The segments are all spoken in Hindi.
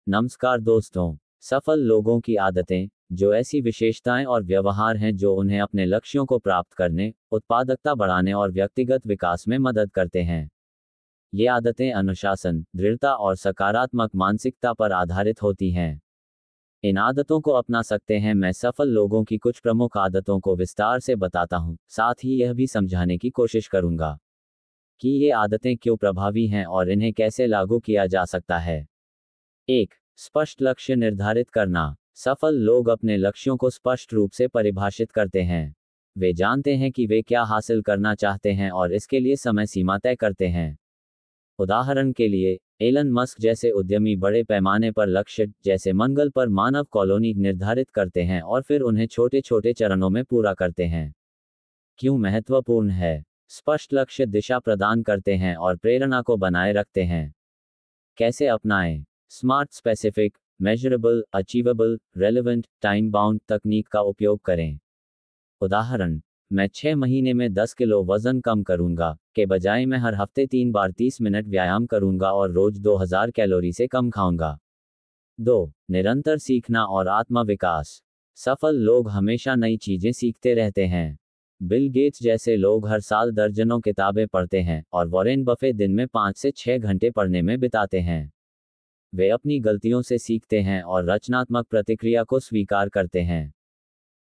नमस्कार दोस्तों। सफल लोगों की आदतें, जो ऐसी विशेषताएं और व्यवहार हैं जो उन्हें अपने लक्ष्यों को प्राप्त करने, उत्पादकता बढ़ाने और व्यक्तिगत विकास में मदद करते हैं। ये आदतें अनुशासन, दृढ़ता और सकारात्मक मानसिकता पर आधारित होती हैं। इन आदतों को अपना सकते हैं। मैं सफल लोगों की कुछ प्रमुख आदतों को विस्तार से बताता हूं, साथ ही यह भी समझाने की कोशिश करूंगा कि ये आदतें क्यों प्रभावी हैं और इन्हें कैसे लागू किया जा सकता है। 1. स्पष्ट लक्ष्य निर्धारित करना। सफल लोग अपने लक्ष्यों को स्पष्ट रूप से परिभाषित करते हैं। वे जानते हैं कि वे क्या हासिल करना चाहते हैं और इसके लिए समय सीमा तय करते हैं। उदाहरण के लिए, एलन मस्क जैसे उद्यमी बड़े पैमाने पर लक्ष्य, जैसे मंगल पर मानव कॉलोनी, निर्धारित करते हैं और फिर उन्हें छोटे छोटे चरणों में पूरा करते हैं। क्यों महत्वपूर्ण है? स्पष्ट लक्ष्य दिशा प्रदान करते हैं और प्रेरणा को बनाए रखते हैं। कैसे अपनाएं? Smart, specific, measurable, achievable, relevant, time bound तकनीक का उपयोग करें। उदाहरण, मैं 6 महीने में 10 किलो वजन कम करूंगा के बजाय मैं हर हफ्ते 3 बार 30 मिनट व्यायाम करूंगा और रोज 2000 कैलोरी से कम खाऊंगा। 2. निरंतर सीखना और आत्म विकास। सफल लोग हमेशा नई चीजें सीखते रहते हैं। बिल गेट्स जैसे लोग हर साल दर्जनों किताबें पढ़ते हैं और वॉरेन बफे दिन में 5 से 6 घंटे पढ़ने में बिताते हैं। वे अपनी गलतियों से सीखते हैं और रचनात्मक प्रतिक्रिया को स्वीकार करते हैं।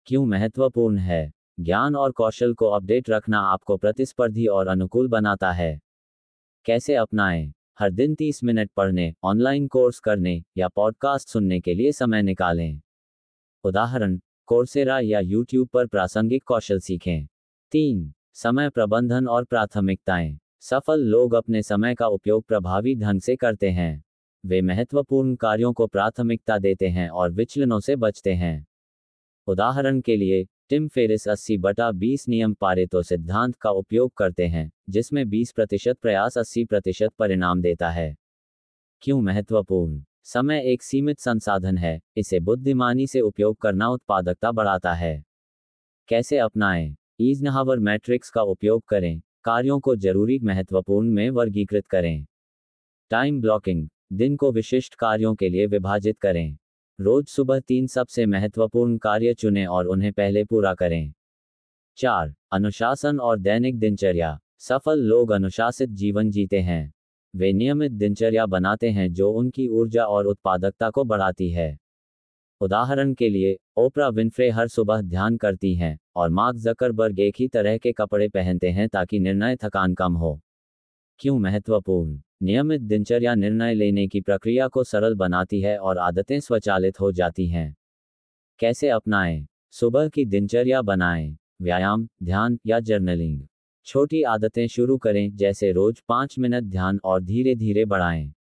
क्यों महत्वपूर्ण है? ज्ञान और कौशल को अपडेट रखना आपको प्रतिस्पर्धी और अनुकूल बनाता है। कैसे अपनाएं? हर दिन 30 मिनट पढ़ने, ऑनलाइन कोर्स करने या पॉडकास्ट सुनने के लिए समय निकालें। उदाहरण, कोर्सेरा या यूट्यूब पर प्रासंगिक कौशल सीखें। 3. समय प्रबंधन और प्राथमिकताएं। सफल लोग अपने समय का उपयोग प्रभावी ढंग से करते हैं। वे महत्वपूर्ण कार्यों को प्राथमिकता देते हैं और विचलनों से बचते हैं। उदाहरण के लिए, टिम फेरिस 80/20 नियम पारेतो सिद्धांत का उपयोग करते हैं, जिसमें 20% प्रयास 80% परिणाम देता है। क्यों महत्वपूर्ण? समय एक सीमित संसाधन है, इसे बुद्धिमानी से उपयोग करना उत्पादकता बढ़ाता है। कैसे अपनाएं? ईज़नहावर मैट्रिक्स का उपयोग करें, कार्यों को जरूरी महत्वपूर्ण में वर्गीकृत करें। टाइम ब्लॉकिंग, दिन को विशिष्ट कार्यों के लिए विभाजित करें। रोज सुबह 3 सबसे महत्वपूर्ण कार्य चुनें और उन्हें पहले पूरा करें। 4. अनुशासन और दैनिक दिनचर्या। सफल लोग अनुशासित जीवन जीते हैं। वे नियमित दिनचर्या बनाते हैं जो उनकी ऊर्जा और उत्पादकता को बढ़ाती है। उदाहरण के लिए, ओपरा विनफ्रे हर सुबह ध्यान करती हैं और मार्क ज़करबर्ग एक ही तरह के कपड़े पहनते हैं ताकि निर्णय थकान कम हो। क्यों महत्वपूर्ण? नियमित दिनचर्या निर्णय लेने की प्रक्रिया को सरल बनाती है और आदतें स्वचालित हो जाती हैं। कैसे अपनाएं? सुबह की दिनचर्या बनाएं। व्यायाम, ध्यान या जर्नलिंग। छोटी आदतें शुरू करें, जैसे रोज 5 मिनट ध्यान और धीरे धीरे बढ़ाएं।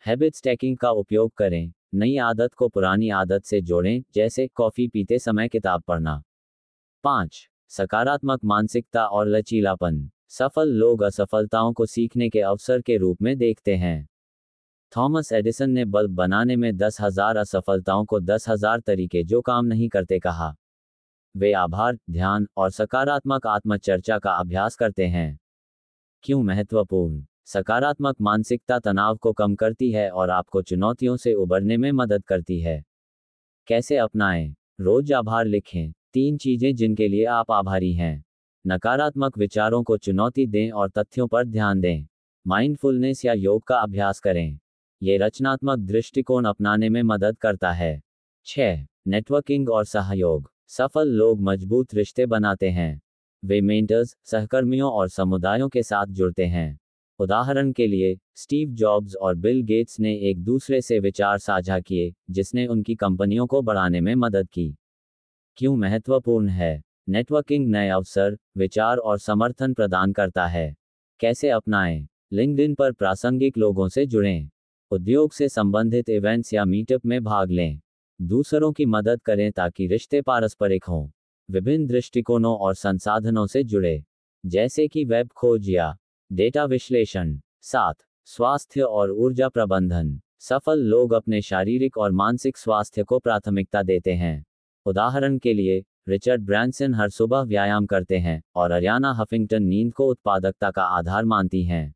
हैबिट स्टैकिंग का उपयोग करें। नई आदत को पुरानी आदत से जोड़ें, जैसे कॉफी पीते समय किताब पढ़ना। 5. सकारात्मक मानसिकता और लचीलापन। सफल लोग असफलताओं को सीखने के अवसर के रूप में देखते हैं। थॉमस एडिसन ने बल्ब बनाने में 10,000 असफलताओं को 10,000 तरीके जो काम नहीं करते कहा। वे आभार, ध्यान और सकारात्मक आत्मचर्चा का अभ्यास करते हैं। क्यों महत्वपूर्ण? सकारात्मक मानसिकता तनाव को कम करती है और आपको चुनौतियों से उबरने में मदद करती है। कैसे अपनाएं? रोज आभार लिखें। 3 चीजें जिनके लिए आप आभारी हैं। नकारात्मक विचारों को चुनौती दें और तथ्यों पर ध्यान दें। माइंडफुलनेस या योग का अभ्यास करें। ये रचनात्मक दृष्टिकोण अपनाने में मदद करता है। 6. नेटवर्किंग और सहयोग। सफल लोग मजबूत रिश्ते बनाते हैं। वे मेंटर्स, सहकर्मियों और समुदायों के साथ जुड़ते हैं। उदाहरण के लिए, स्टीव जॉब्स और बिल गेट्स ने एक दूसरे से विचार साझा किए, जिसने उनकी कंपनियों को बढ़ाने में मदद की। क्यों महत्वपूर्ण है? नेटवर्किंग नए अवसर, विचार और समर्थन प्रदान करता है। कैसे अपनाएं? लिंक्डइन पर प्रासंगिक लोगों से जुड़ें। उद्योग से संबंधित इवेंट्स या मीटअप में भाग लें। दूसरों की मदद करें ताकि रिश्ते पारस्परिक हों। विभिन्न दृष्टिकोणों और संसाधनों से जुड़े, जैसे कि वेब खोज या डेटा विश्लेषण। 7. स्वास्थ्य और ऊर्जा प्रबंधन। सफल लोग अपने शारीरिक और मानसिक स्वास्थ्य को प्राथमिकता देते हैं। उदाहरण के लिए, रिचर्ड ब्रैंसन हर सुबह व्यायाम करते हैं और अरियाना हफिंगटन नींद को उत्पादकता का आधार मानती हैं।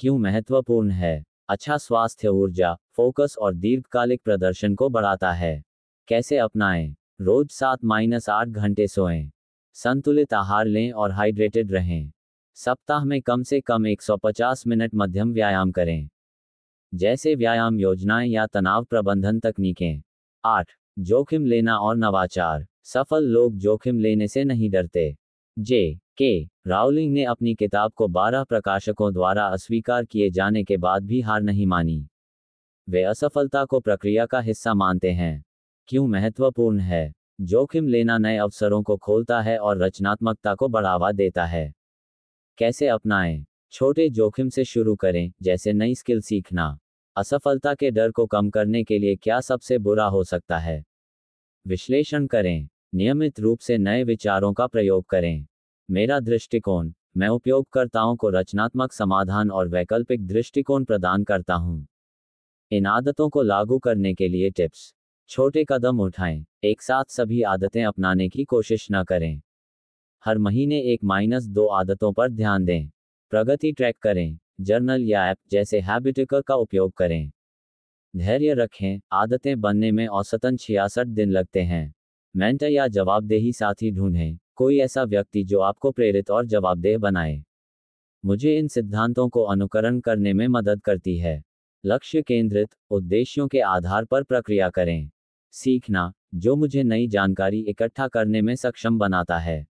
क्यों महत्वपूर्ण है? अच्छा स्वास्थ्य ऊर्जा, फोकस और दीर्घकालिक प्रदर्शन को बढ़ाता है। कैसे अपनाएं? रोज 7-8 घंटे सोएं। संतुलित आहार लें और हाइड्रेटेड रहें। सप्ताह में कम से कम 150 मिनट मध्यम व्यायाम करें, जैसे व्यायाम योजनाएं या तनाव प्रबंधन तकनीकें। 8. जोखिम लेना और नवाचार। सफल लोग जोखिम लेने से नहीं डरते। जे के राउलिंग ने अपनी किताब को 12 प्रकाशकों द्वारा अस्वीकार किए जाने के बाद भी हार नहीं मानी। वे असफलता को प्रक्रिया का हिस्सा मानते हैं। क्यों महत्वपूर्ण है? जोखिम लेना नए अवसरों को खोलता है और रचनात्मकता को बढ़ावा देता है। कैसे अपनाएं? छोटे जोखिम से शुरू करें, जैसे नई स्किल सीखना। असफलता के डर को कम करने के लिए क्या सबसे बुरा हो सकता है? विश्लेषण करें। नियमित रूप से नए विचारों का प्रयोग करें। मेरा दृष्टिकोण। मैं उपयोगकर्ताओं को रचनात्मक समाधान और वैकल्पिक दृष्टिकोण प्रदान करता हूं। इन आदतों को लागू करने के लिए टिप्स। छोटे कदम उठाएं। एक साथ सभी आदतें अपनाने की कोशिश न करें। हर महीने 1-2 आदतों पर ध्यान दें। प्रगति ट्रैक करें। जर्नल या ऐप जैसे हैबिटिकर का उपयोग करें। धैर्य रखें। आदतें बनने में औसतन 66 दिन लगते हैं। मेंटर या जवाबदेही साथी ढूंढें। कोई ऐसा व्यक्ति जो आपको प्रेरित और जवाबदेह बनाए। मुझे इन सिद्धांतों को अनुकरण करने में मदद करती है। लक्ष्य केंद्रित उद्देश्यों के आधार पर प्रक्रिया करें। सीखना, जो मुझे नई जानकारी इकट्ठा करने में सक्षम बनाता है।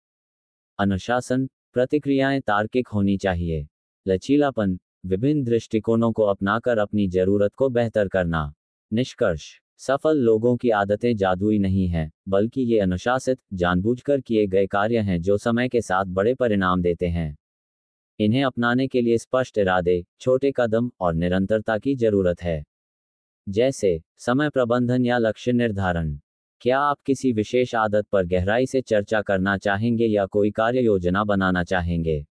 अनुशासन, प्रतिक्रियाएं तार्किक होनी चाहिए। लचीलापन, विभिन्न दृष्टिकोणों को अपनाकर अपनी जरूरत को बेहतर करना। निष्कर्ष। सफल लोगों की आदतें जादुई नहीं हैं, बल्कि ये अनुशासित, जानबूझकर किए गए कार्य हैं जो समय के साथ बड़े परिणाम देते हैं। इन्हें अपनाने के लिए स्पष्ट इरादे, छोटे कदम और निरंतरता की जरूरत है, जैसे समय प्रबंधन या लक्ष्य निर्धारण। क्या आप किसी विशेष आदत पर गहराई से चर्चा करना चाहेंगे या कोई कार्य योजना बनाना चाहेंगे?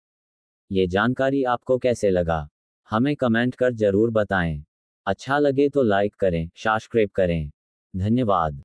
ये जानकारी आपको कैसे लगा? हमें कमेंट कर जरूर बताएं। अच्छा लगे तो लाइक करें, सब्सक्राइब करें। धन्यवाद।